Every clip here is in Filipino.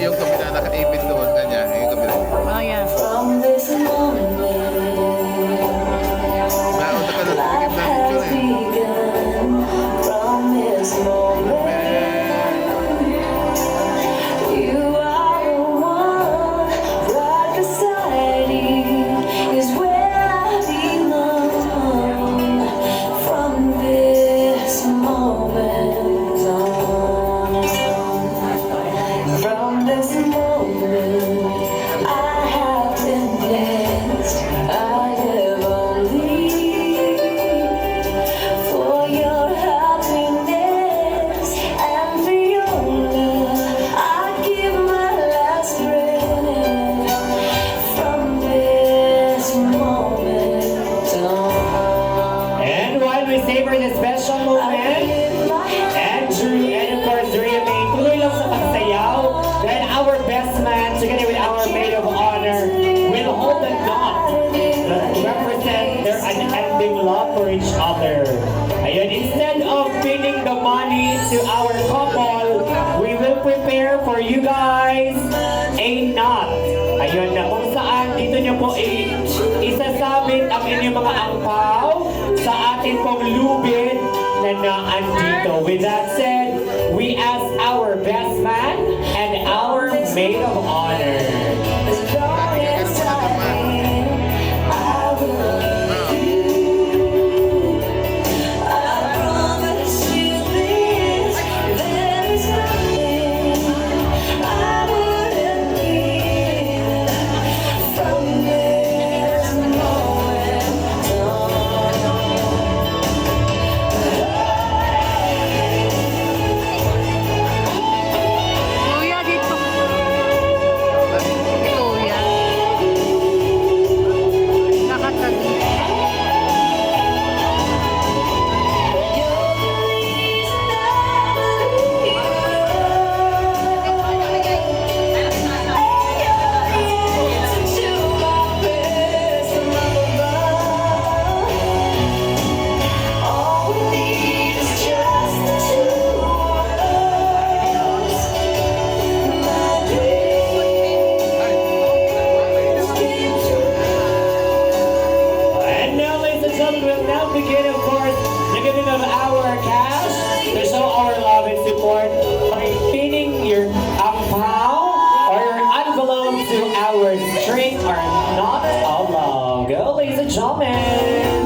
yung kabila nakaipit doon, kanya, yung kabila. Oh, yeah. Naunta ka na tingin na picture savor the special moment. Andrew and of course Remy, tuloy lang sa pagsayaw. Then our best man, together with our maid of honor, will hold the knot that represent their unending love for each other. Ayun, instead of pinning the money to our couple, we will prepare for you guys a knot. Ayun na kung saan dito nyo po isasabit ang inyong mga angpaw sa atin pong lubid na naandito. With that said, we ask our best man and our maid of honor. Begin, of course, the giving of our cash to show our love and support by pinning your angpao or your envelope to our string or knot of love. Go, ladies and gentlemen.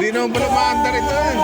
Hindi naman pala maandar ito eh.